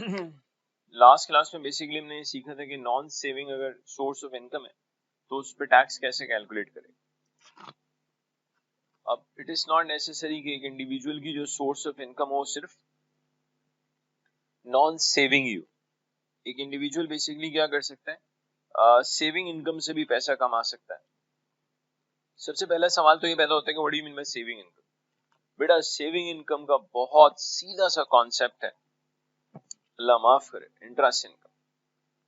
Last class में basically हमने ये सीखा था कि नॉन सेविंग अगर सोर्स ऑफ इनकम है तो उस पर टैक्स कैसे कैलकुलेट करें। अब इट इज नॉट नेसेसरी कि एक इंडिविजुअल की जो सोर्स ऑफ इनकम हो सिर्फ नॉन सेविंग ही हो। एक इंडिविजुअल बेसिकली क्या कर सकता है, सेविंग इनकम से भी पैसा कमा सकता है। सबसे पहला सवाल तो ये पैदा होता है कि what do you mean by saving income. बेटा सेविंग इनकम का बहुत सीधा सा कॉन्सेप्ट है, अल्लाह माफ करे, interest income.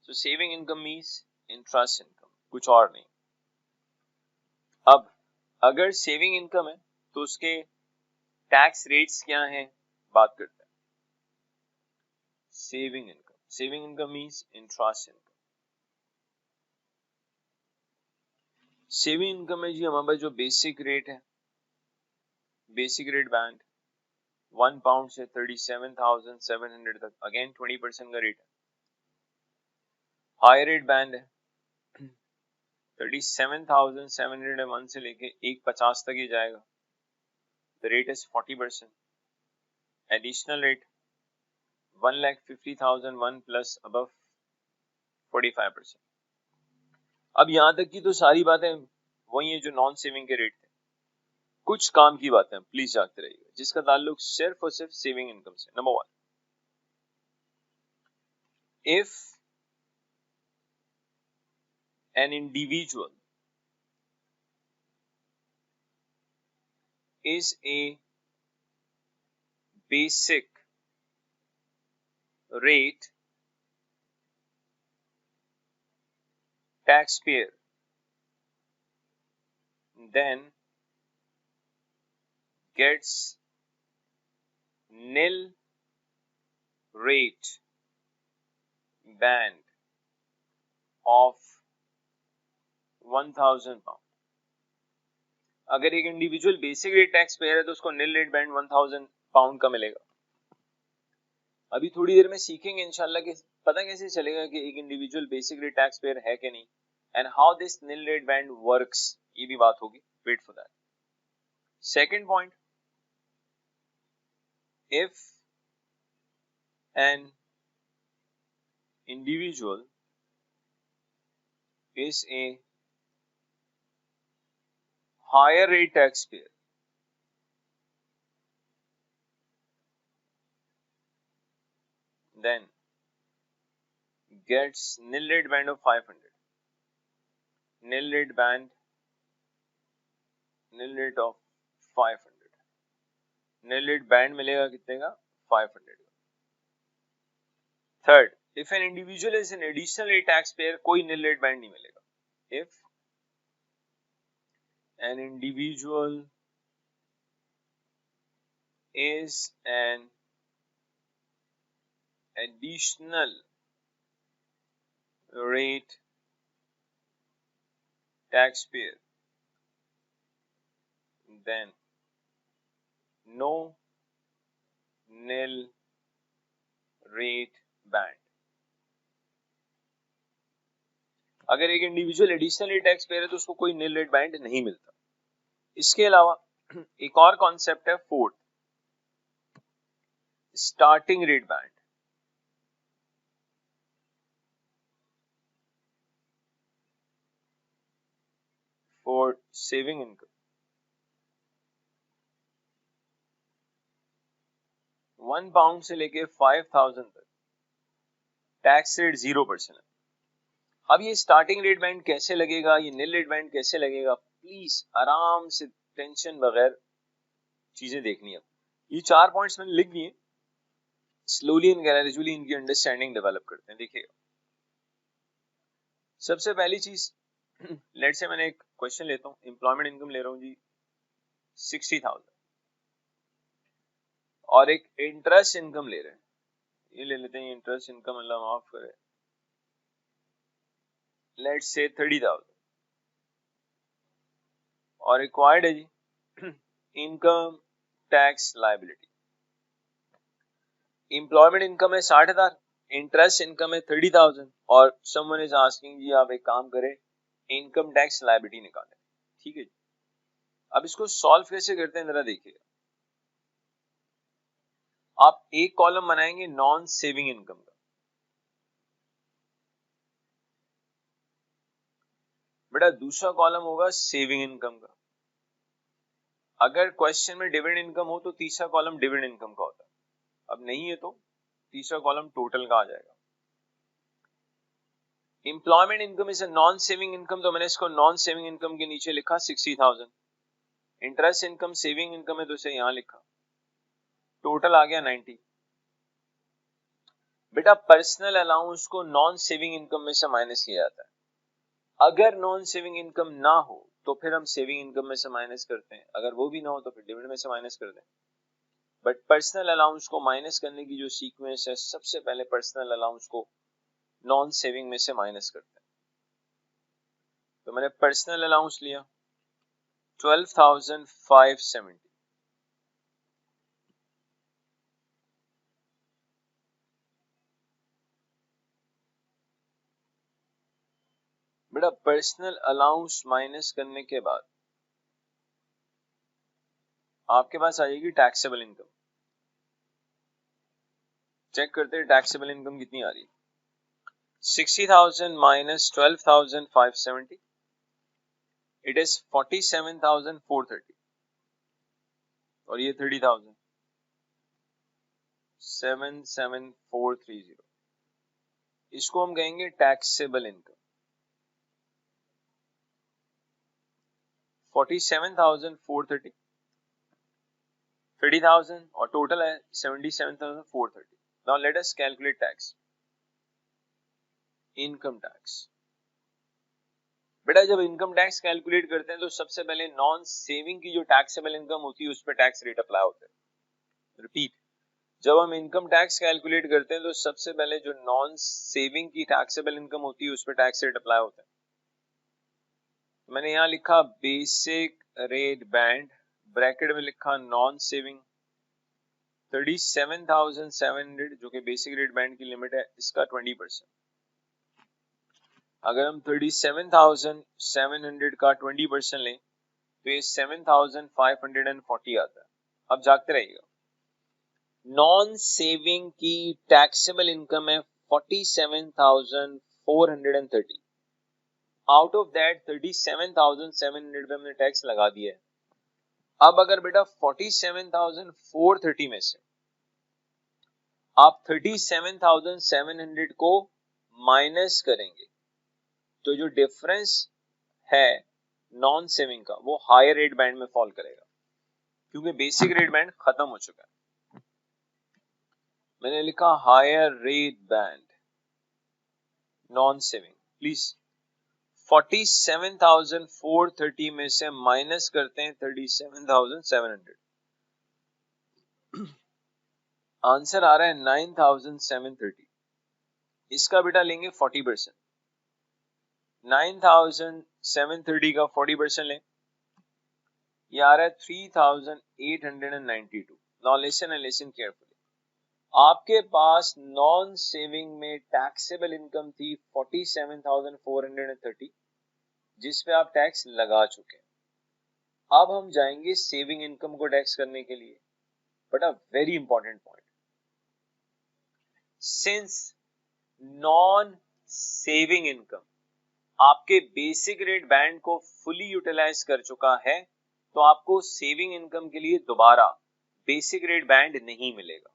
So saving income means interest income, कुछ और नहीं। अब अगर सेविंग इनकम है तो उसके टैक्स रेट्स क्या हैं, बात करते हैं। Saving income means interest income. Saving income में जी हमारे पास जो बेसिक रेट है, बेसिक रेट बैंड 1 पाउंड से 37,700 तक, अगेन 20% का रेट है। हाई रेट बैंड है 37,701 से लेके 150 तक ही जाएगा, the rate is 40%। Additional rate 1,50,001 plus above 45%। अब यहां तक की तो सारी बातें वही है जो नॉन सेविंग के रेट थे। कुछ काम की बातें प्लीज जागते रहिएगा जिसका ताल्लुक सिर्फ और सिर्फ सेविंग इनकम से। Number 1, if an individual is a basic rate taxpayer, then gets nil rate band of 1,000 pound। अगर एक individual basic rate tax payer है तो उसको निल रेट बैंड 1,000 पाउंड का मिलेगा। अभी थोड़ी देर में सीखेंगे इंशाल्लाह कि पता कैसे चलेगा कि एक individual basic rate tax payer है कि नहीं, and how this nil rate band works, ये भी बात होगी। Wait for that. Second point, if an individual is a higher rate taxpayer, then gets nil rate band of 500। nil rate band, nil rate of 500, nil rate band मिलेगा कितने का, 500 का। Third, if an individual is an additional rate taxpayer, कोई nil rate band नहीं मिलेगा। if an individual is an additional rate taxpayer, then no nil rate band। अगर एक individual additional rate tax payer है तो उसको कोई निल रेट बैंड नहीं मिलता। इसके अलावा एक और कॉन्सेप्ट है fourth, starting rate band. For saving income 1 pound से लेके 5,000 तक टैक्स रेट 0% है। अब ये स्टार्टिंग रेट बैंड कैसे लगेगा, ये निल रेट बैंड कैसे लगेगा, प्लीज आराम से टेंशन बगैर चीजें देखनी है। ये 4 पॉइंट्स मैंने लिख दिए, स्लोली एंड ग्रेजुअली इनकी अंडरस्टैंडिंग डेवलप करते हैं। देखिएगा, सबसे पहली चीज, लेट से मैंने एक क्वेश्चन लेता हूँ, एम्प्लॉयमेंट इनकम ले रहा हूँ जी 60,000 और एक इंटरेस्ट इनकम ले रहे हैं, ये ले लेते हैं इंटरेस्ट इनकम, अल्लाह माफ करे, लेट्स से 30,000 और रिक्वायर्ड है जी income tax liability. Employment income है 60,000, इंटरेस्ट इनकम है 30,000 और समवन इज आस्किंग जी आप एक काम करें इनकम टैक्स लायबिलिटी निकालें। ठीक है जी, अब इसको सॉल्व कैसे करते हैं जरा देखिएगा। आप एक कॉलम बनाएंगे नॉन सेविंग इनकम का, बेटा दूसरा कॉलम होगा सेविंग इनकम का। अगर क्वेश्चन में डिविडेंड इनकम हो तो तीसरा कॉलम डिविडेंड इनकम का होता है, अब नहीं है तो तीसरा कॉलम टोटल का आ जाएगा। Employment income is a non saving income, तो मैंने इसको नॉन सेविंग इनकम के नीचे लिखा 60,000। इंटरेस्ट इनकम सेविंग इनकम है तो इसे यहां लिखा, टोटल आ गया 90। बेटा पर्सनल अलाउंस को नॉन सेविंग इनकम में से माइनस किया जाता है। अगर नॉन सेविंग इनकम ना हो तो फिर हम सेविंग इनकम में से माइनस करते हैं, अगर वो भी ना हो तो फिर डिविडेंड में से माइनस करते हैं। बट पर्सनल अलाउंस को माइनस करने की जो सीक्वेंस है, सबसे पहले पर्सनल अलाउंस को नॉन सेविंग में से माइनस करते हैं। तो मैंने पर्सनल अलाउंस लिया 12,570, बेटा पर्सनल अलाउंस माइनस करने के बाद आपके पास आ जाएगी टैक्सेबल इनकम। चेक करते हैं टैक्सेबल इनकम कितनी आ रही है। 60,000 माइनस 12,570, इट इज 47,430, और ये 30,000, 77,430। इसको हम कहेंगे टैक्सेबल इनकम। 47,430, 30,000 और टोटल है 77,430। Now let us calculate tax, income tax. बेटा जब इनकम टैक्स कैलकुलेट करते हैं तो सबसे पहले नॉन सेविंग की जो टैक्सेबल इनकम होती है उस पर टैक्स रेट अप्लाई होता है। रिपीट, जब हम इनकम टैक्स कैलकुलेट करते हैं तो सबसे पहले जो नॉन सेविंग की टैक्सेबल इनकम होती है उस पर टैक्स रेट अप्लाई होता है। मैंने यहां लिखा बेसिक रेट बैंड, ब्रैकेट में लिखा नॉन सेविंग 37,700, जो कि बेसिक रेट बैंड की लिमिट है, इसका 20%। अगर हम 37,700 का 20% लें तो ये 7,540 आता है। अब जागते रहिएगा, नॉन सेविंग की टैक्सेबल इनकम है 47,430। आउट ऑफ दैट 37,700 पे हमने टैक्स लगा दिया है। अब अगर बेटा 47,430 में से आप 37,700 को माइनस करेंगे तो जो डिफरेंस है नॉन सेविंग का वो हायर रेट बैंड में फॉल करेगा, क्योंकि बेसिक रेट बैंड खत्म हो चुका है। मैंने लिखा higher rate band non saving. Please 47,430 में से माइनस करते हैं 37,700, आंसर आ रहा है 9,730। इसका बेटा लेंगे 40%, 9,730 का 40% लें, ये आ रहा है 3,892। Now listen and listen carefully, आपके पास नॉन सेविंग में टैक्सेबल इनकम थी 47,430, जिस पे आप टैक्स लगा चुके हैं। अब हम जाएंगे सेविंग इनकम को टैक्स करने के लिए। But a very important point, since non saving income आपके बेसिक रेट बैंड को फुली यूटिलाइज कर चुका है, तो आपको सेविंग इनकम के लिए दोबारा बेसिक रेट बैंड नहीं मिलेगा।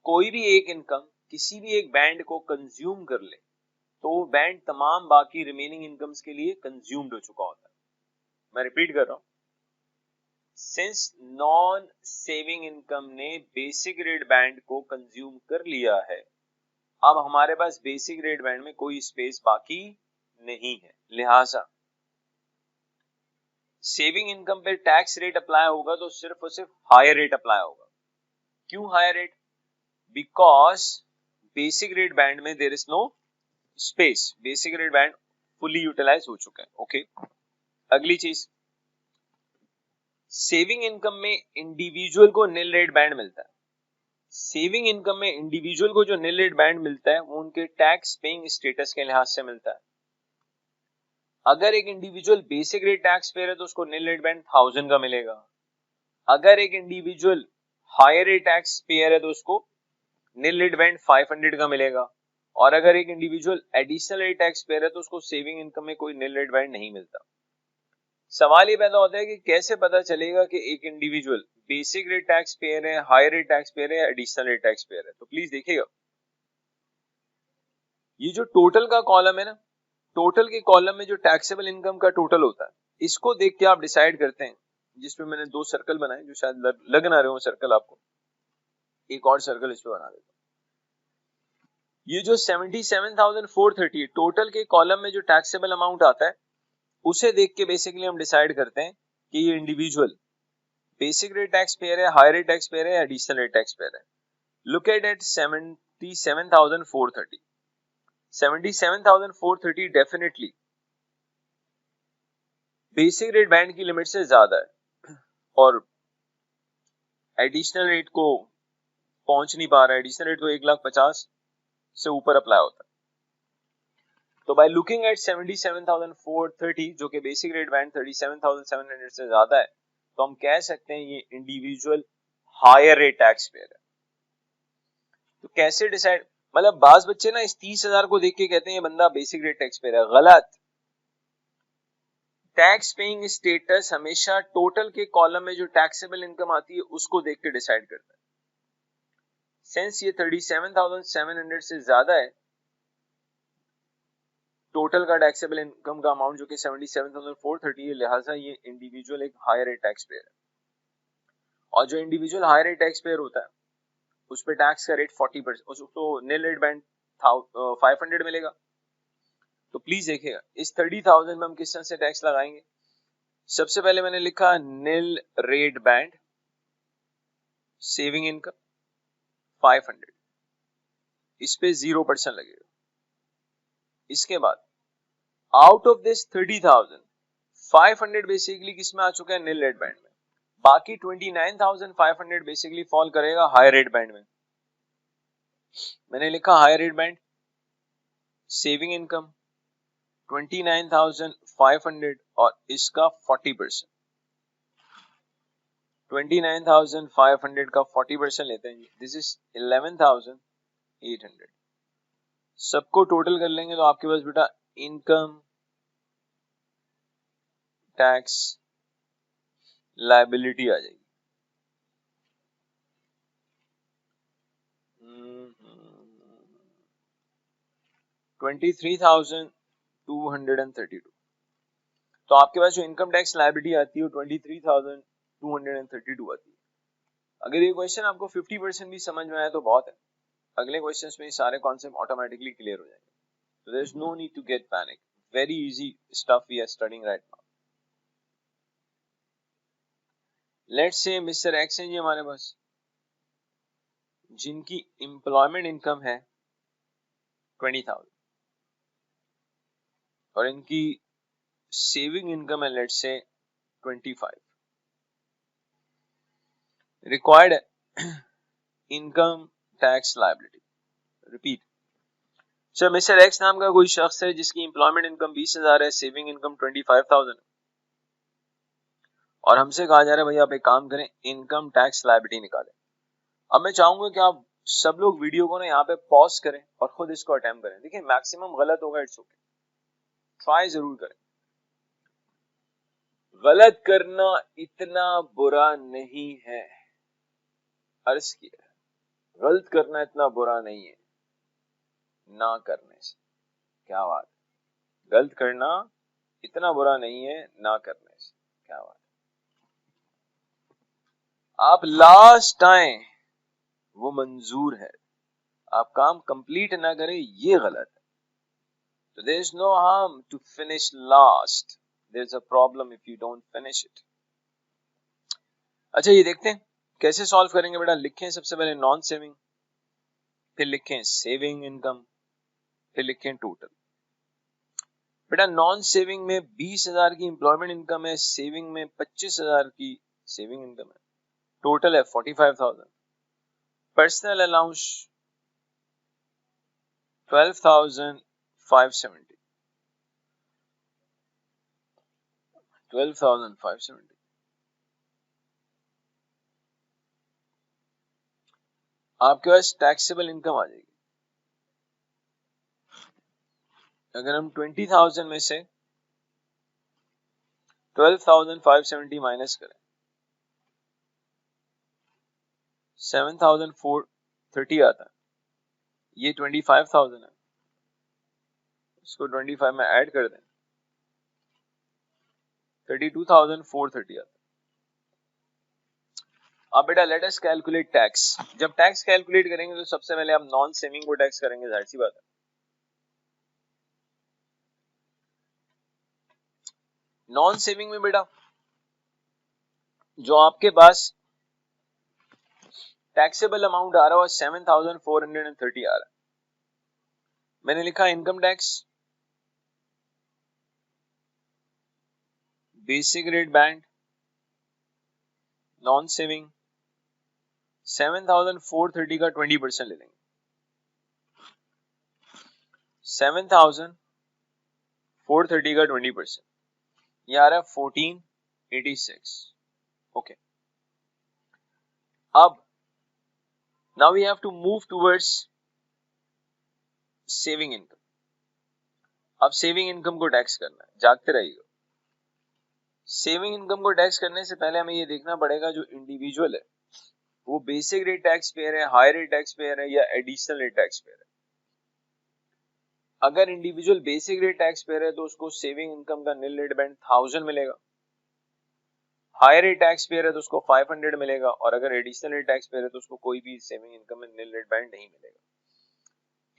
कोई भी एक इनकम किसी भी एक बैंड को कंज्यूम कर ले तो वो बैंड तमाम बाकी रिमेनिंग इनकम्स के लिए कंज्यूम्ड हो चुका होता है। मैं रिपीट कर रहा हूं, सिंस नॉन सेविंग इनकम ने बेसिक रेट बैंड को कंज्यूम कर लिया है, अब हमारे पास बेसिक रेट बैंड में कोई स्पेस बाकी नहीं है, लिहाजा सेविंग इनकम पे टैक्स रेट अप्लाई होगा तो सिर्फ और सिर्फ हायर रेट अप्लाई होगा। क्यों higher rate? Because basic rate band में there is no space, basic rate band fully utilise हो चुका है। ओके, अगली चीज, सेविंग इनकम में इंडिविजुअल को नील रेट बैंड मिलता है। सेविंग इनकम में इंडिविजुअल को जो नील रेट बैंड मिलता है वो उनके टैक्स पेइंग स्टेटस के लिहाज से मिलता है। अगर एक individual basic rate tax payer है तो उसको नील रेट बैंड 1000 का मिलेगा। अगर एक इंडिविजुअल हायर ए टैक्स पेयर है तो उसको नील रेट बैंड 500 का मिलेगा, और अगर एक इंडिविजुअल एडिशनल ए टैक्स पेयर है तो उसको सेविंग इनकम में कोई नील रेट बैंड नहीं मिलता। सवाल ये पैदा होता है कि कैसे पता चलेगा कि एक individual basic rate tax payer है, हायर रेट टैक्स पेयर है या एडिशनल रेट टैक्स पेयर है। तो प्लीज देखिएगा, ये जो टोटल का कॉलम है ना, टोटल के कॉलम में जो टैक्सेबल इनकम का टोटल होता है, इसको देख के आप डिसाइड करते हैं, जिसमें मैंने 2 सर्कल बनाए जो शायद लग ना रहे हो सर्कल आपको, एक और सर्कल इस पे बना देता हूं। ये जो 77,430 टोटल के कॉलम में जो टैक्सेबल अमाउंट आता है, उसे देख के बेसिकली हम डिसाइड करते हैं कि ये individual basic rate tax payer है, हायर रेट टैक्स पेयर है, एडिशनल रेट टैक्स पेयर है। Look at 77,430, 77,430 definitely basic rate band की लिमिट से ज्यादा है और एडिशनल रेट को पहुंच नहीं पा रहा है। एडिशनल रेट तो 1,50,000 से ऊपर अप्लाई होता है। तो बाय लुकिंग एट 77,430 जो कि बेसिक रेट बैंड 37,700 से ज्यादा है, तो हम कह सकते हैं ये individual higher rate tax payer है। तो कैसे डिसाइड, मतलब बाज बच्चे ना इस 30,000 को देख के कहते हैं ये बंदा बेसिक रेट टैक्स पेयर है, गलत। टैक्स पेइंग स्टेटस हमेशा टोटल के कॉलम में जो टैक्सेबल इनकम आती है उसको देख के डिसाइड करता है। सिंस ये 37,700 से ज्यादा है टोटल का टैक्सेबल इनकम का अमाउंट जो कि 77,430 है, लिहाजा ये इंडिविजुअल एक हायर रेट टैक्स पेयर है। और जो individual higher rate tax payer होता है उस पे टैक्स का रेट 40%, उसको नील रेट बैंड 500 मिलेगा। तो प्लीज देखिएगा इस 30,000 में हम किस तरह से टैक्स लगाएंगे। सबसे पहले मैंने लिखा nil rate band saving income 500, इस पे 0% लगेगा। इसके बाद आउट ऑफ दिस 30,000 500 बेसिकली किसमें आ चुका है, नील रेट बैंड में। बाकी 29,500 बेसिकली फॉल करेगा हायर रेट बैंड में। मैंने लिखा higher rate band saving income 29,500 और इसका 40%, 29,500 का 40% लेते हैं, दिस इज 11,800। सबको टोटल कर लेंगे तो आपके पास बेटा इनकम टैक्स लायबिलिटी आ जाएगी। 23,232। तो आपके पास जो इनकम टैक्स लायबिलिटी आती है वो 23,232 आती है। अगर ये क्वेश्चन आपको 50% भी समझ में आया तो बहुत है, अगले क्वेश्चंस में सारे कॉन्सेप्ट ऑटोमेटिकली क्लियर हो जाएंगे। So there is no need to get panic. Very easy stuff we are studying right now. Let's say Mr. X है जी हमारे पास, जिनकी एम्प्लॉयमेंट इनकम है 20,000 और इनकी सेविंग इनकम है let's say 25। Required income tax liability. Repeat, sir mister x नाम का कोई शख्स है जिसकी एम्प्लॉयमेंट इनकम 20,000 है, सेविंग इनकम 25,000 और हमसे कहा जा रहा है भाई आप एक काम करें इनकम टैक्स लायबिलिटी निकालें। अब मैं चाहूंगा कि आप सब लोग वीडियो को ना यहाँ पे पॉज करें और खुद इसको अटेम्प्ट करें। देखिए मैक्सिमम गलत होगा, इट्स ओके, ट्राई जरूर करें। गलत करना इतना बुरा नहीं है, अर्ज किया गलत करना इतना बुरा नहीं है ना करने से। क्या बात, गलत करना इतना बुरा नहीं है ना करने से, क्या बात। आप लास्ट आए वो मंजूर है, आप काम कंप्लीट ना करें ये गलत है। So there is no harm to finish last. There is a problem if you don't finish it. अच्छा ये देखते हैं कैसे सॉल्व करेंगे बेटा। लिखें सबसे पहले नॉन सेविंग, फिर लिखें सेविंग इनकम, फिर लिखें टोटल। बेटा नॉन सेविंग में 20,000 की एम्प्लॉयमेंट इनकम है, सेविंग में 25,000 की सेविंग इनकम है, टोटल है 45,000। Personal allowance 12,570, 12,570। आपके पास टैक्सेबल इनकम आ जाएगी। अगर हम 20,000 में से 12,570 माइनस करें, 7,430 आता है, ये 25,000 है, इसको 25 में ऐड कर दें, 32,430 आता है। अब बेटा लेट अस कैलकुलेट टैक्स। जब टैक्स कैलकुलेट करेंगे तो सबसे पहले हम नॉन सेविंग को टैक्स करेंगे, जाहिर सी बात है। नॉन सेविंग में बेटा जो आपके पास टैक्सेबल अमाउंट आ रहा है 7,430 आ रहा है। मैंने लिखा income tax, basic rate band, non saving, 7,430 का 20% ले लेंगे, 7,430 का 20%, ये आ रहा है 1486। ओके, अब now we have to move towards saving income. अब सेविंग इनकम को टैक्स करना है, जागते रहिएगा। सेविंग इनकम को टैक्स करने से पहले हमें ये देखना पड़ेगा जो इंडिविजुअल है वो बेसिक रेट टैक्स पेयर है, हाई रेट टैक्स पेयर है या एडिशनल रेट टैक्स पेयर है। अगर individual basic rate tax payer है तो उसको सेविंग इनकम का नील रेट बैंड 1000 मिलेगा, हाई रेट टैक्स पेयर है तो उसको 500 मिलेगा, और अगर एडिशनल रेट टैक्स पेयर है तो उसको कोई भी सेविंग इनकम में नील रेट बैंड नहीं मिलेगा।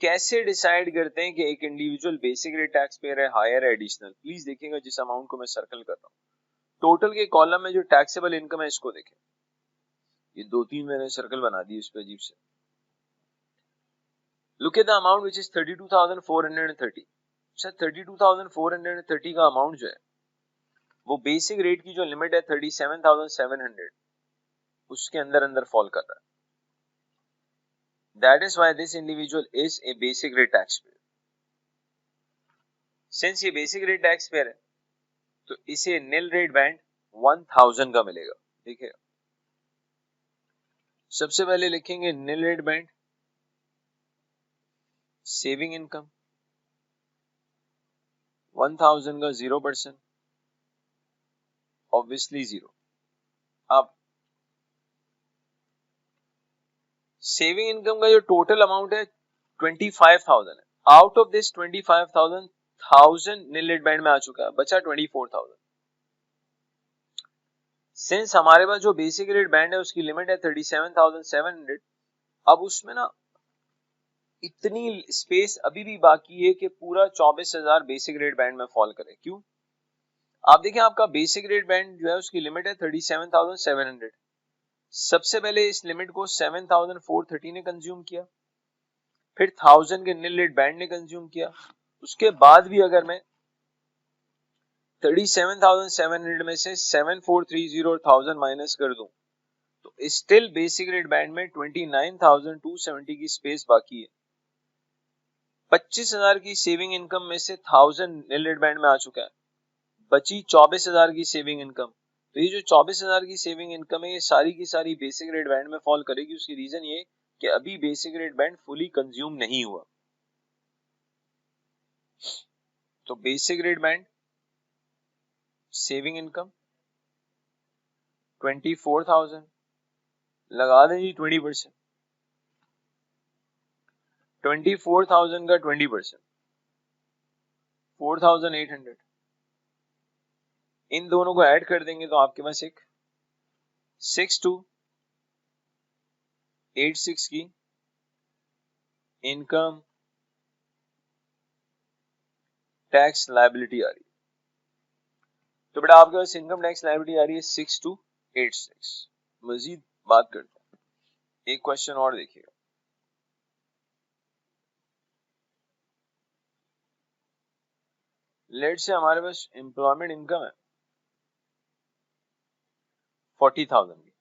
कैसे डिसाइड करते हैं कि एक individual basic rate tax payer है, हायर है, एडिशनल? प्लीज देखिएगा जिस अमाउंट को मैं सर्कल कर रहा हूँ, टोटल के कॉलम में जो टैक्सेबल इनकम है इसको देखें, ये 2-3 मैंने सर्कल बना दिए इस पे अजीब से। Look at the amount which is 32,430. Sir 32,430 का अमाउंट जो है वो बेसिक रेट की जो लिमिट है 37,700 उसके अंदर अंदर फॉल कर रहा है। That is why this individual is a basic rate taxpayer. Since ये basic rate taxpayer है तो इसे नील रेट बैंड 1000 का मिलेगा। देखिए सबसे पहले लिखेंगे nil rate band, saving income 1000 का 0%, ऑब्वियसली 0। अब सेविंग इनकम का जो टोटल अमाउंट है 25,000 है, out of this 25,000 1000 nil rate band में आ चुका है, बचा 24,000। सिंस हमारे पास जो बेसिक रेट बैंड है उसकी लिमिट है 37,700, अब उसमें ना इतनी स्पेस अभी भी बाकी है कि पूरा 24,000 बेसिक रेट बैंड में फॉल करे। क्यों? आप देखें आपका बेसिक रेट बैंड जो है उसकी लिमिट है 37,700। सबसे पहले इस लिमिट को 7,430 ने कंज्यूम किया, फिर 1000 के नील रेट बैंड ने कंज्यूम किया, उसके बाद भी अगर मैं 37,700 में से 7,430 और 1000 माइनस कर दूं तो स्टिल बेसिक रेट बैंड में 29,270 की स्पेस बाकी है। 25,000 की सेविंग इनकम में से 1000 नील रेट बैंड में आ चुका है, बची 24,000 की सेविंग इनकम। तो ये जो 24,000 की सेविंग इनकम है ये सारी की सारी बेसिक रेट बैंड में फॉल करेगी। उसकी रीजन ये कि अभी basic rate band fully consume नहीं हुआ। तो basic rate band, saving income 24,000, लगा दें जी 20%, 24,000 का 20% 4,800, इन दोनों को ऐड कर देंगे तो आपके पास एक 6286 की इनकम टैक्स लायबिलिटी आ रही है। तो बेटा आपके पास इनकम टैक्स लायबिलिटी आ रही है 6286। मजीद बात करते हैं, एक क्वेश्चन और देखिएगा। लेट से हमारे पास एम्प्लॉयमेंट इनकम है 40,000 की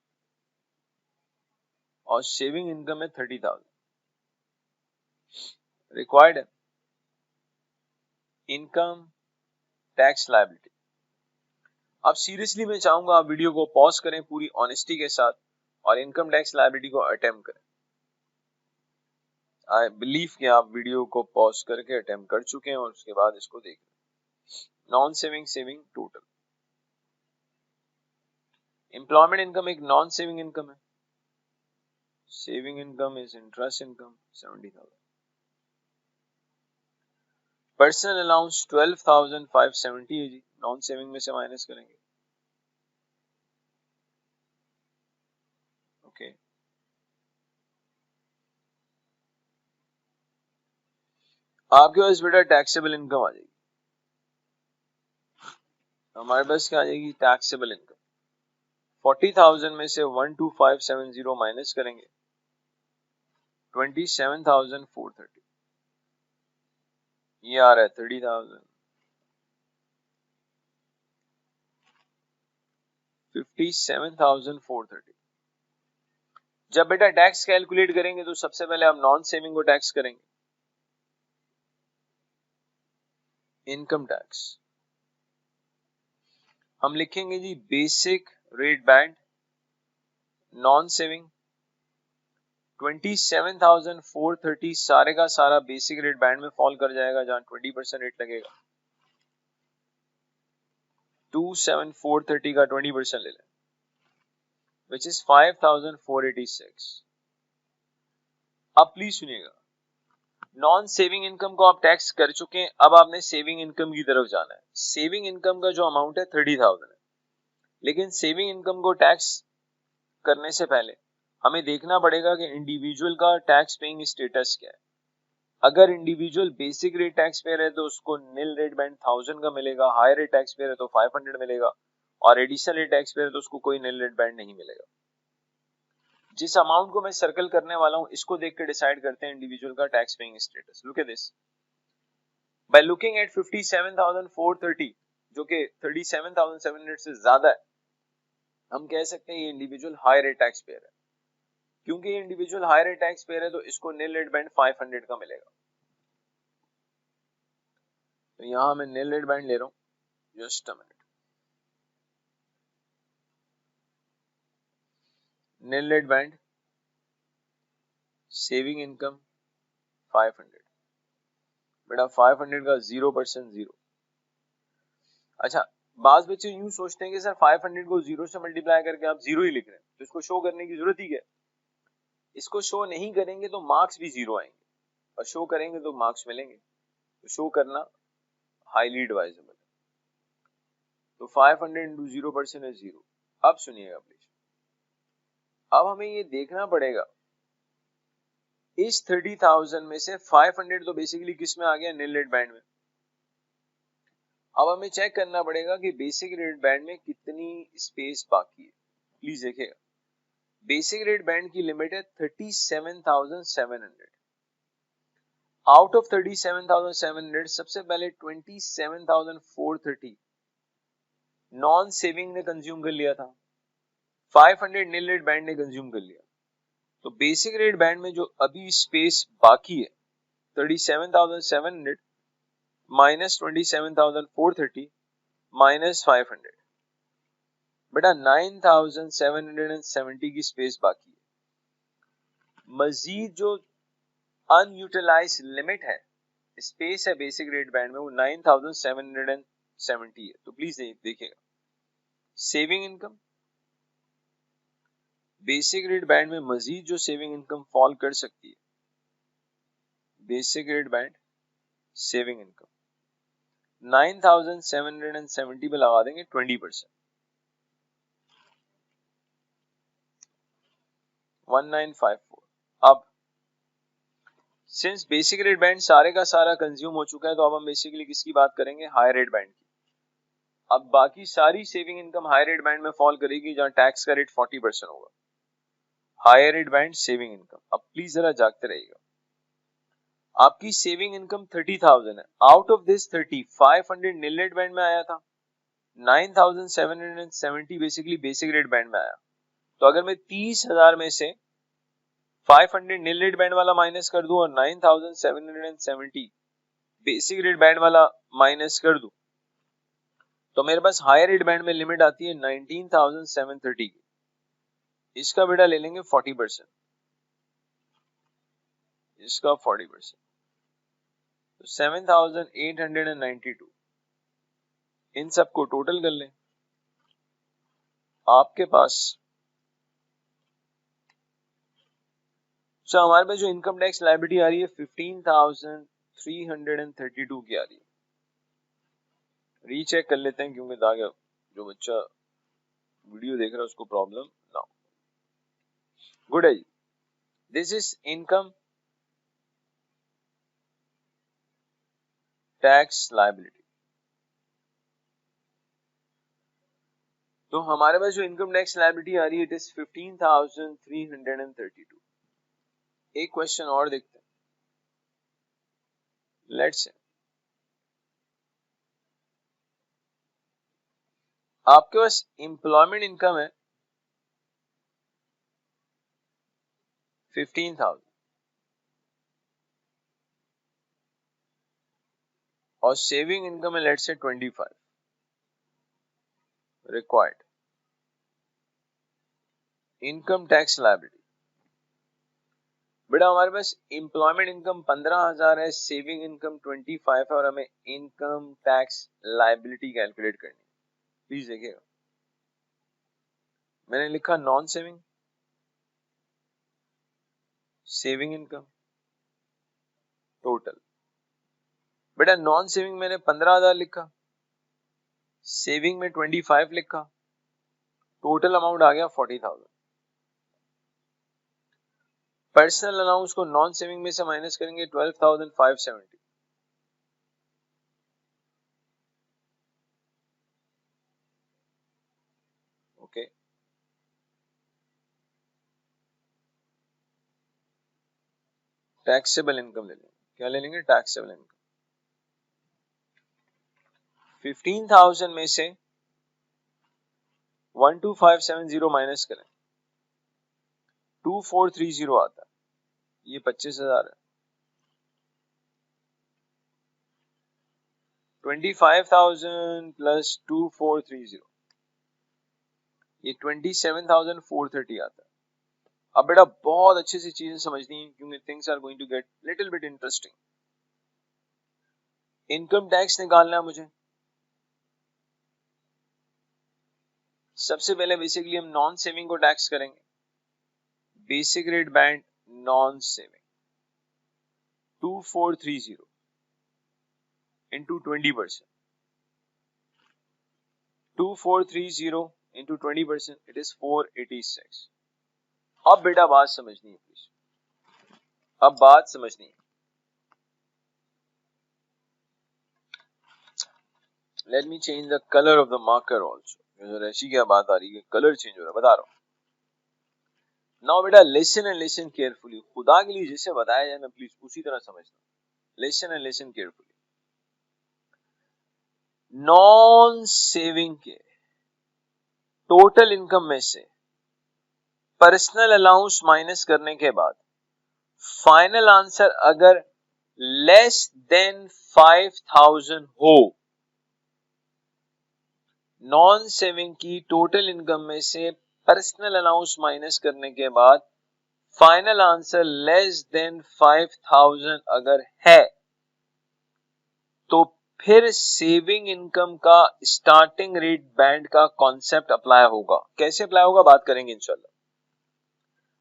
और सेविंग इनकम है 30,000। रिक्वायर्ड है इनकम टैक्स लायबिलिटी। अब सीरियसली मैं चाहूंगा आप वीडियो को पॉज करें पूरी ऑनेस्टी के साथ और इनकम टैक्स लायबिलिटी को अटेम्प्ट करें। आई बिलीव कि आप वीडियो को पॉज करके अटेम्प्ट कर चुके हैं और उसके बाद इसको देख non saving saving total. Employment income एक नॉन सेविंग इनकम है। Saving income is interest income 70,000। Personal allowance 12,570 है जी, नॉन सेविंग में से माइनस करेंगे। ओके आपके पास बेटा टैक्सेबल इनकम आ जाएगी। हमारे पास क्या आ जाएगी? टैक्सेबल इनकम 40,000 में से 12,570 माइनस करेंगे 27,430। ये आ रहा है 30,000। 57,430। जब बेटा टैक्स कैलकुलेट करेंगे तो सबसे पहले आप नॉन सेविंग को टैक्स करेंगे। इनकम टैक्स हम लिखेंगे जी basic rate band non saving 27,430 सारे का सारा बेसिक रेट बैंड में फॉल कर जाएगा जहां 20% रेट लगेगा। 27,430 का 20% ले लें which is 5,486। अब प्लीज सुनिएगा, नॉन सेविंग इनकम को आप टैक्स कर चुके हैं, अब आपने सेविंग इनकम की तरफ जाना है। सेविंग इनकम का जो अमाउंट है 30,000 है, लेकिन सेविंग इनकम को टैक्स करने से पहले हमें देखना पड़ेगा कि इंडिविजुअल का टैक्स पेइंग स्टेटस क्या है। अगर individual basic rate tax payer है तो उसको नील रेट बैंड 1000 का मिलेगा, हायर रेट टैक्स पेयर है तो 500 मिलेगा, और एडिशनल रेट टैक्स पेयर है तो उसको कोई नील रेट बैंड नहीं मिलेगा। जिस अमाउंट को मैं सर्कल करने वाला हूं इसको देख के डिसाइड करते हैं इंडिविजुअल का tax paying status. Look at this, by looking at 57,430 जो कि 37,700 से ज्यादा है, हम कह सकते हैं ये individual high rate tax payer है। क्योंकि ये individual high rate tax payer है तो इसको नील रेट बैंड 500 का मिलेगा। तो यहां मैं नील रेट बैंड ले रहा हूं, just a minute. Nil rate band saving income 500, बेटा 500 का 0% 0। अच्छा, बाज बच्चे यूं सोचते हैं कि सर 500 को 0 से मल्टीप्लाई करके आप 0 ही लिख रहे हैं तो इसको शो करने की जरूरत ही क्या है? इसको शो नहीं करेंगे तो मार्क्स भी 0 आएंगे, और शो करेंगे तो मार्क्स मिलेंगे। तो शो करना हाईली एडवाइजेबल है। तो 500 इंटू 0% है 0। अब सुनिएगा प्लीज, अब हमें ये देखना पड़ेगा इस 30,000 में से 500 तो बेसिकली किस में आ गया? नील रेट बैंड में। अब हमें चेक करना पड़ेगा कि बेसिक रेट बैंड में कितनी स्पेस बाकी है। प्लीज देखिएगा, बेसिक रेट बैंड की लिमिट है 37,700। आउट ऑफ 37,700 सबसे पहले 27,430 नॉन सेविंग ने कंज्यूम कर लिया था, 500 नील रेट बैंड ने कंज्यूम कर लिया। तो बेसिक रेट बैंड में जो अभी स्पेस बाकी है 37,700 माइनस 27,430 माइनस 500, बेटा 9,770 की स्पेस बाकी है। मजीद जो अनयूटिलाइज लिमिट है, स्पेस है बेसिक रेट बैंड में, वो 9,770 है। तो प्लीज देखिएगा, saving income basic rate band में मजीद जो सेविंग इनकम फॉल कर सकती है, basic rate band saving income 9,770 पे लगा देंगे 20%, 1954। अब सिंस बेसिक रेट बैंड सारे का सारा कंज्यूम हो चुका है तो अब हम बेसिकली किसकी बात करेंगे? हाई रेट बैंड की। अब बाकी सारी saving income high rate band में फॉल करेगी जहां टैक्स का रेट 40% होगा। Higher rate band saving income. अब प्लीज जरा जागते रहिएगा, आपकी सेविंग इनकम 30,000 है, out of this 30 500 nil rate band में आया था, 9,770 बेसिकली बेसिक रेट बैंड में आया। तो अगर मैं 30,000 में से 500 नील रेट बैंड वाला माइनस कर दूं और 9,770 बेसिक रेट बैंड वाला माइनस कर दूं तो मेरे पास हायर रेट बैंड में लिमिट आती है 19,730 की। इसका बेटा ले लेंगे 40%, इसका 40%, तो 7,892। इन सबको टोटल कर लें, आपके पास हमारे पास जो इनकम टैक्स लायबिलिटी आ रही है 15,332 की आ रही है। रीचेक कर लेते हैं क्योंकि ताकि जो बच्चा वीडियो देख रहा है उसको प्रॉब्लम ना हो। गुड है जी, this is income tax liability. तो हमारे पास जो इनकम टैक्स लायबिलिटी आ रही है इट इज 15,332। एक क्वेश्चन और देखते हैं, लेट्स से आपके पास एम्प्लॉयमेंट इनकम है 15,000 और सेविंग इनकम है let's say 25 required. Income tax liability, बेटा हमारे पास एम्प्लॉयमेंट इनकम 15,000 है, सेविंग इनकम 25 है और हमें इनकम टैक्स लायबिलिटी कैलकुलेट करनी है। प्लीज देखिएगा, मैंने लिखा non saving, saving income, total. बेटा नॉन सेविंग मैंने 15,000 लिखा, सेविंग में 25 लिखा, टोटल अमाउंट आ गया 40,000। पर्सनल अलाउंस को नॉन सेविंग में से माइनस करेंगे 12,570। ओके, टैक्सेबल इनकम ले लेंगे, क्या ले लेंगे? Taxable income. 15,000 में से 12,570 माइनस करें 2430 आता है, ये 25,000 है। 25,000 प्लस 2430 ये 27,430 आता है। अब बेटा बहुत अच्छे से चीजें समझनी है क्योंकि things are going to get little bit interesting. Income tax निकालना है मुझे। सबसे पहले बेसिकली हम नॉन सेविंग को टैक्स करेंगे। Basic rate band non saving 2430 into 20%, 2430 into 20% it is 486। अब बेटा बात समझनी है प्लीज, अब बात समझनी है। Let me change the colour of the marker also. ऐसी क्या बात आ रही है, कलर चेंज हो रहा है, बता रहा हूं। नाउ बेटा लिसन एंड लिसन केयरफुली, खुदा के लिए जिसे बताया जाए ना प्लीज उसी तरह समझना। Listen and listen carefully. Non saving के टोटल इनकम में से पर्सनल अलाउंस माइनस करने के बाद फाइनल आंसर अगर लेस देन 5,000 हो, नॉन सेविंग की टोटल इनकम में से पर्सनल अलाउंस माइनस करने के बाद फाइनल आंसर लेस देन 5,000 अगर है तो फिर सेविंग इनकम का स्टार्टिंग रेट बैंड का कॉन्सेप्ट अप्लाई होगा। कैसे अप्लाई होगा बात करेंगे इंशाल्लाह।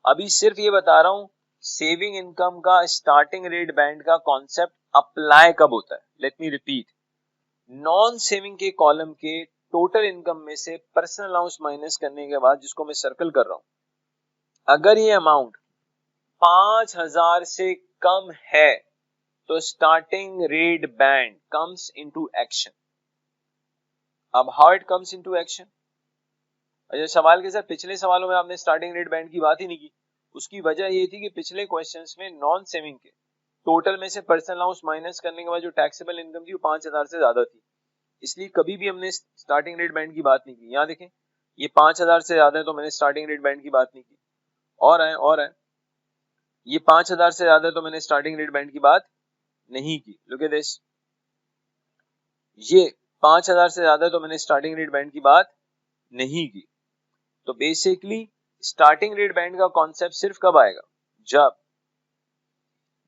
अभी सिर्फ ये बता रहा हूं सेविंग इनकम का स्टार्टिंग रेट बैंड का कॉन्सेप्ट अप्लाई कब होता है। Let me repeat, non saving के कॉलम के टोटल इनकम में से पर्सनल अलाउंस माइनस करने के बाद, जिसको मैं सर्कल कर रहा हूं, अगर ये अमाउंट 5,000 से कम है तो starting rate band comes into action. अब how it comes into action, अच्छा सवाल के साथ पिछले सवालों में आपने स्टार्टिंग रेट बैंड की बात ही नहीं की। उसकी वजह ये थी कि पिछले क्वेश्चंस में नॉन सेविंग के टोटल में से पर्सनल अलाउंस माइनस करने के बाद जो टैक्सेबल इनकम थी वो 5,000 से ज्यादा थी, इसलिए कभी भी हमने स्टार्टिंग रेट बैंड की बात नहीं की। यहां देखें ये 5,000 से ज्यादा है तो मैंने स्टार्टिंग रेट बैंड की बात नहीं की। और है ये 5,000 से ज्यादा है तो मैंने स्टार्टिंग रेट बैंड की बात नहीं की। लुक एट दिस, ये 5,000 से ज्यादा है तो मैंने स्टार्टिंग रेट बैंड की बात नहीं की। तो बेसिकली स्टार्टिंग रेट बैंड का कॉन्सेप्ट सिर्फ कब आएगा, जब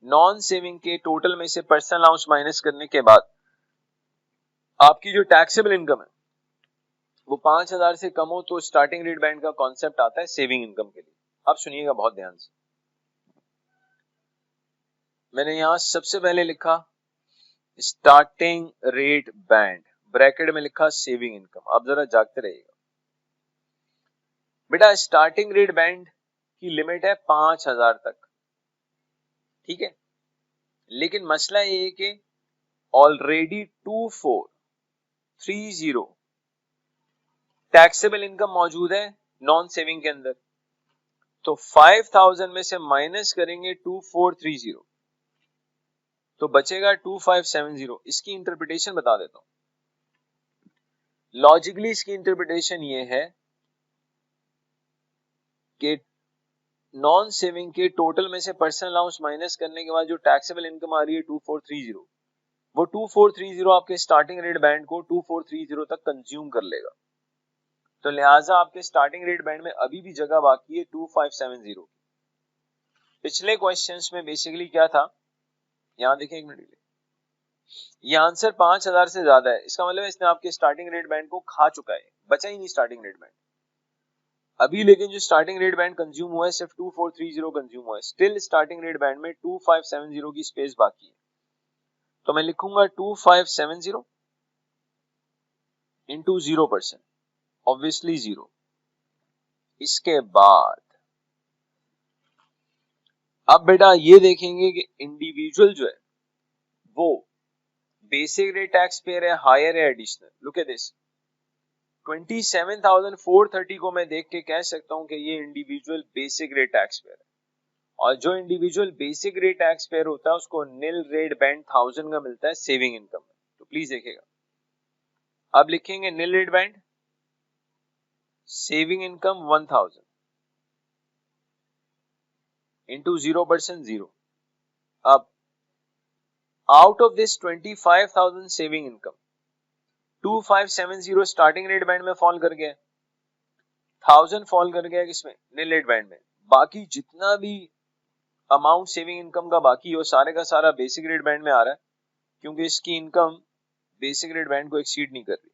नॉन सेविंग के टोटल में से पर्सनल अलाउंस माइनस करने के बाद आपकी जो टैक्सेबल इनकम है वो 5,000 से कम हो तो स्टार्टिंग रेट बैंड का कॉन्सेप्ट आता है सेविंग इनकम के लिए। अब सुनिएगा बहुत ध्यान से। मैंने यहां सबसे पहले लिखा स्टार्टिंग रेट बैंड, ब्रैकेट में लिखा सेविंग इनकम। अब जरा जागते रहिएगा बेटा। स्टार्टिंग रेट बैंड की लिमिट है 5,000 तक, ठीक है। लेकिन मसला ये है कि ऑलरेडी 2430 टैक्सेबल इनकम मौजूद है नॉन सेविंग के अंदर। तो 5,000 में से माइनस करेंगे 2430 तो बचेगा 2570। इसकी इंटरप्रिटेशन बता देता हूं। लॉजिकली इसकी इंटरप्रिटेशन ये है कि नॉन सेविंग के टोटल में से पर्सनल अलाउंस माइनस करने के बाद जो टैक्सेबल इनकम आ रही है 2430, वो 2430 आपके स्टार्टिंग रेट बैंड को 2430 तक कंज्यूम कर लेगा। तो लिहाजा आपके स्टार्टिंग रेट बैंड में अभी भी जगह बाकी है 2570। पिछले क्वेश्चंस में बेसिकली क्या था, यहां देखें एक मिनट, ये आंसर 5,000 से ज्यादा है। इसका मतलब इसने आपके स्टार्टिंग रेट बैंड को खा चुका है, बचा ही नहीं स्टार्टिंग रेट बैंड अभी। लेकिन जो स्टार्टिंग रेट बैंड कंज्यूम हुआ है सिर्फ 2430 कंज्यूम हुआ है। स्टिल स्टार्टिंग रेट बैंड में 2570 की स्पेस बाकी है। तो मैं लिखूंगा 2570 इंटू 0%, ऑब्वियसली 0। इसके बाद अब बेटा ये देखेंगे कि इंडिविजुअल जो है वो बेसिक रेट टैक्स पेयर है, हायर है, एडिशनल। लुक एट दिस, 27,430 को मैं देख के कह सकता हूं कि ये individual basic rate tax payer है। और जो individual basic rate tax payer होता है उसको निल रेट बैंड 1000 का मिलता है सेविंग इनकम में। तो प्लीज देखिएगा, अब लिखेंगे nil rate band saving income 1000 into 0% 0। अब out of this 25,000 saving income 2570 starting rate band में फॉल कर गया, 1000 फॉल कर गया किसमें, निल रेट बैंड में। बाकी जितना भी अमाउंट सेविंग इनकम का बाकी हो सारे का सारा बेसिक रेट बैंड में आ रहा है, क्योंकि इसकी इनकम बेसिक रेट बैंड को एक्सीड नहीं कर रही।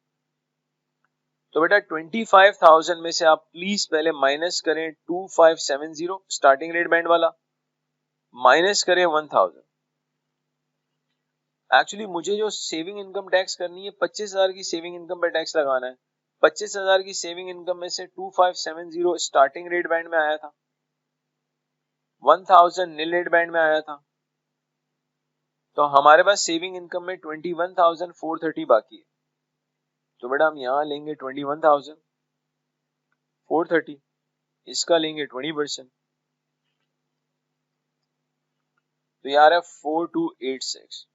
तो बेटा 25,000 में से आप प्लीज पहले माइनस करें 2570 स्टार्टिंग रेट बैंड वाला, माइनस करें 1000। एक्चुअली मुझे जो सेविंग इनकम टैक्स करनी है 25,000 की सेविंग इनकम पे टैक्स लगाना है। 25,000 की सेविंग इनकम में से 2570 स्टार्टिंग रेट बैंड में आया था, 1000 निल रेट बैंड में आया था। तो हमारे पास सेविंग इनकम में 21,430 बाकी है। तो बेटा हम यहां लेंगे 21,430, इसका लेंगे 20%, तो यार है 4286।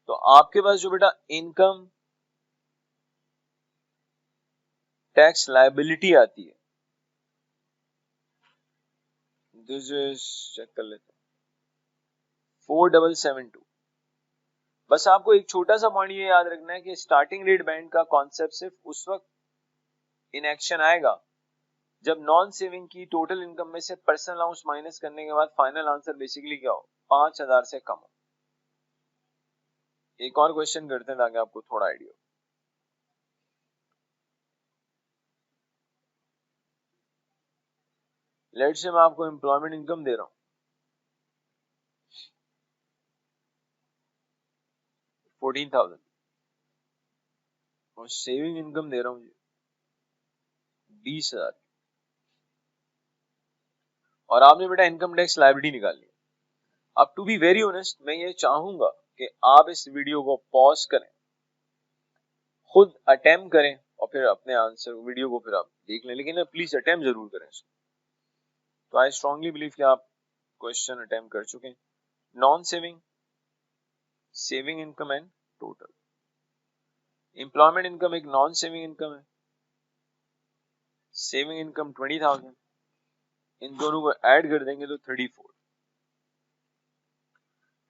तो आपके पास जो बेटा इनकम टैक्स लायबिलिटी आती है, दिस इज, चेक कर लेते हैं, 4772। बस आपको एक छोटा सा पॉइंट ये याद रखना है कि स्टार्टिंग रेट बैंड का कॉन्सेप्ट सिर्फ उस वक्त इन एक्शन आएगा जब नॉन सेविंग की टोटल इनकम में से पर्सनल अलाउंस माइनस करने के बाद फाइनल आंसर बेसिकली क्या हो, 5,000 से कम हो। एक और क्वेश्चन करते हैं ताकि आपको थोड़ा आइडिया हो। लेट्स से मैं आपको एम्प्लॉयमेंट इनकम दे रहा हूं 14,000 और सेविंग इनकम दे रहा हूं 20,000, और आपने बेटा इनकम टैक्स लायबिलिटी निकालनी है। अब टू बी वेरी ऑनेस्ट मैं ये चाहूंगा कि आप इस वीडियो को पॉज करें, खुद अटेम्प्ट करें और फिर अपने आंसर वीडियो को फिर आप देख लें, लेकिन प्लीज अटेम्प्ट जरूर करें इसको। तो आई स्ट्रांगली बिलीव कि आप क्वेश्चन अटेम्प्ट कर चुके हैं। Non saving, saving income and total. Employment income एक नॉन सेविंग इनकम है, सेविंग इनकम 20,000, इन दोनों को ऐड कर देंगे तो 34।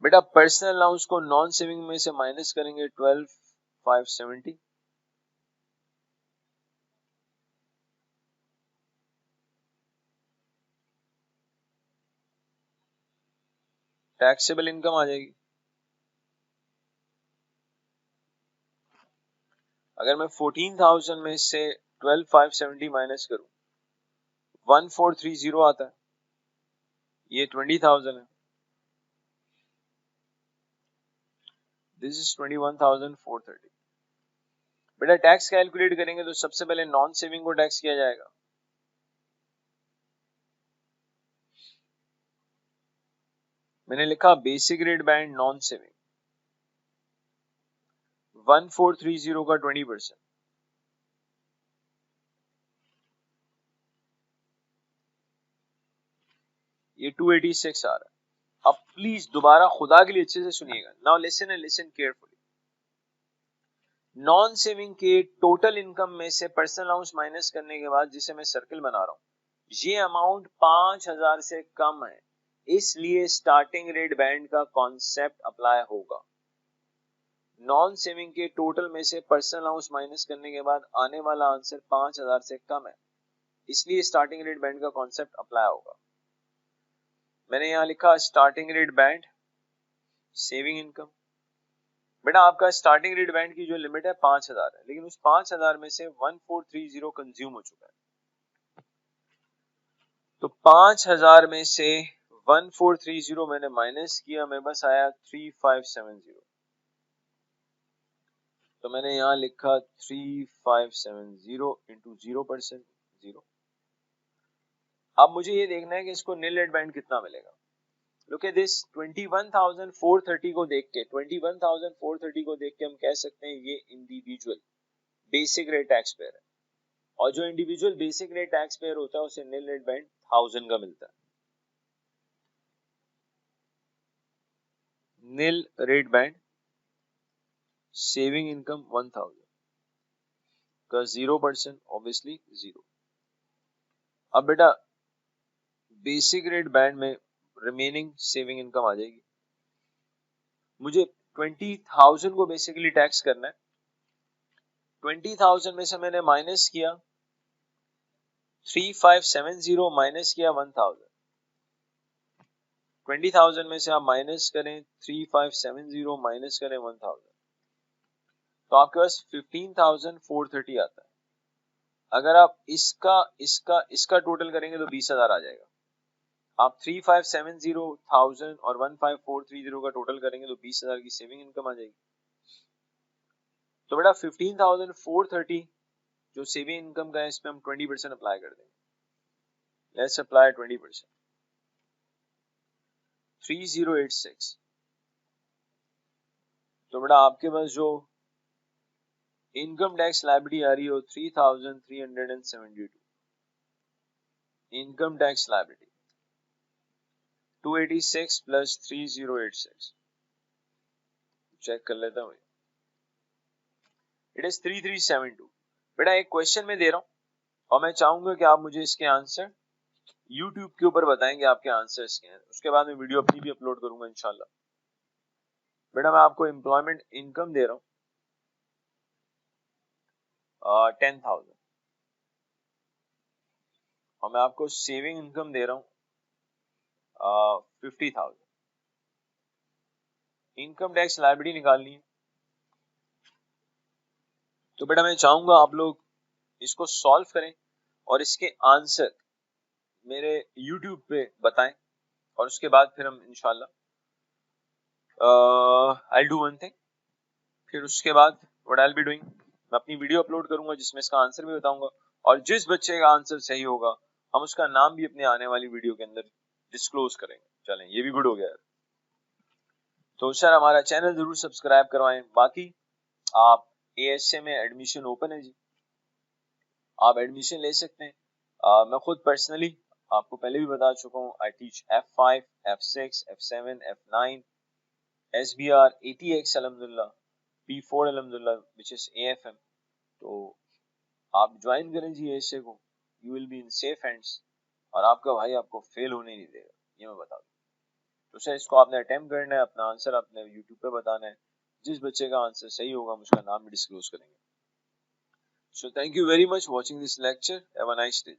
बेटा पर्सनल अलाउंस को नॉन सेविंग में से माइनस करेंगे 12,570, टैक्सेबल इनकम आ जाएगी। अगर मैं 14,000 में से 12,570 माइनस करूं, 1430 आता है, ये 20,000 है, दिस इज 21,430। बेटा टैक्स कैलकुलेट करेंगे तो सबसे पहले नॉन सेविंग को टैक्स किया जाएगा। मैंने लिखा basic rate band non saving 1430 का 20%, ये 286 आ रहा है। अब प्लीज दोबारा खुदा के लिए अच्छे से सुनिएगा। Now listen and listen carefully. Non saving के टोटल इनकम में से पर्सनल अलाउंस माइनस करने के बाद, जिसे मैं सर्कल बना रहा हूं, ये अमाउंट 5,000 से कम है, इसलिए स्टार्टिंग रेट बैंड का कॉन्सेप्ट अप्लाई होगा। नॉन सेविंग के टोटल में से पर्सनल अलाउंस माइनस करने के बाद आने वाला आंसर 5,000 से कम है, इसलिए स्टार्टिंग रेट बैंड का कॉन्सेप्ट अप्लाई होगा। मैंने यहां लिखा starting rate band saving income. बेटा आपका स्टार्टिंग रेट बैंड की जो लिमिट है 5,000 है, लेकिन उस 5,000 में से 1430 कंज्यूम हो चुका है, तो 5,000 में से 1430 मैंने माइनस किया, मेरे पास आया 3570। तो मैंने यहां लिखा 3570 इंटू 0%, 0। अब मुझे ये देखना है कि इसको नील रेट बैंड कितना मिलेगा। लुक एट दिस, 21,430 को देख के, 21,430 को देख के हम कह सकते हैं ये individual basic rate tax payer है, और जो individual basic rate tax payer होता है उसे नील रेट बैंड 1000 का मिलता है। Nil rate band saving income 1000 का 0% ऑब्वियसली 0। अब बेटा बेसिक रेट बैंड में रिमेनिंग सेविंग इनकम आ जाएगी। मुझे 20,000 को बेसिकली टैक्स करना है। 20,000 में से मैंने माइनस किया 3570 माइनस किया 1000। 20,000 में से आप माइनस करें 3570 माइनस करें 1000, तो आपके पास 15,430 आता है। अगर आप इसका टोटल करेंगे तो 20,000 आ जाएगा। आप 3570,000 और 15,430 का टोटल करेंगे तो 20,000 की सेविंग इनकम आ जाएगी। तो बेटा 15,430 जो सेविंग इनकम का है, इसमें हम 20% अप्लाई कर देंगे। Let's apply 20%, 3086। तो बेटा आपके पास जो इनकम टैक्स लायबिलिटी आ रही है 3,372। Income tax liability 286 plus 3086, check कर लेता हूँ, इट इज 3372। बेटा एक क्वेश्चन में दे रहा हूं और मैं चाहूंगा कि आप मुझे इसके आंसर YouTube के ऊपर बताएंगे आपके आंसर्स क्या हैं, उसके बाद मैं वीडियो अपनी भी अपलोड करूंगा इंशाल्लाह। बेटा मैं आपको एम्प्लॉयमेंट इनकम दे रहा हूँ 10,000, और मैं आपको सेविंग इनकम दे रहा हूँ 50,000। इनकम टैक्स लायबिलिटी निकालनी है, तो बेटा मैं चाहूंगा आप लोग इसको सॉल्व करें और इसके आंसर मेरे YouTube पे बताएं, और उसके बाद फिर हम इंशाल्लाह आई डू वन थिंग, फिर उसके बाद what I will be doing, मैं अपनी वीडियो अपलोड करूंगा जिसमें इसका आंसर भी बताऊंगा, और जिस बच्चे का आंसर सही होगा हम उसका नाम भी अपने आने वाली वीडियो के अंदर डिस्क्लोज करेंगे। चलें, ये भी गुड हो गया। तो सर हमारा चैनल जरूर सब्सक्राइब करवाएं। बाकी आप ASA में एडमिशन ओपन है जी, आप एडमिशन ले सकते हैं। मैं खुद पर्सनली आपको पहले भी बता चुका हूँ, I teach F5, F6, F7, F9, SBR, ATX अलहमदुलिल्लाह, P4 अलहमदुलिल्लाह विच इज AFM। तो आप ज्वाइन करें जी ASA को, you will be in safe hands, और आपका भाई आपको फेल होने नहीं देगा, ये मैं बता दूं। तो सर इसको आपने अटेम्प्ट करना है, अपना आंसर आपने यूट्यूब पे बताना है, जिस बच्चे का आंसर सही होगा हम उसका नाम भी डिस्क्लोज करेंगे। So thank you very much watching this lecture. Have a nice day.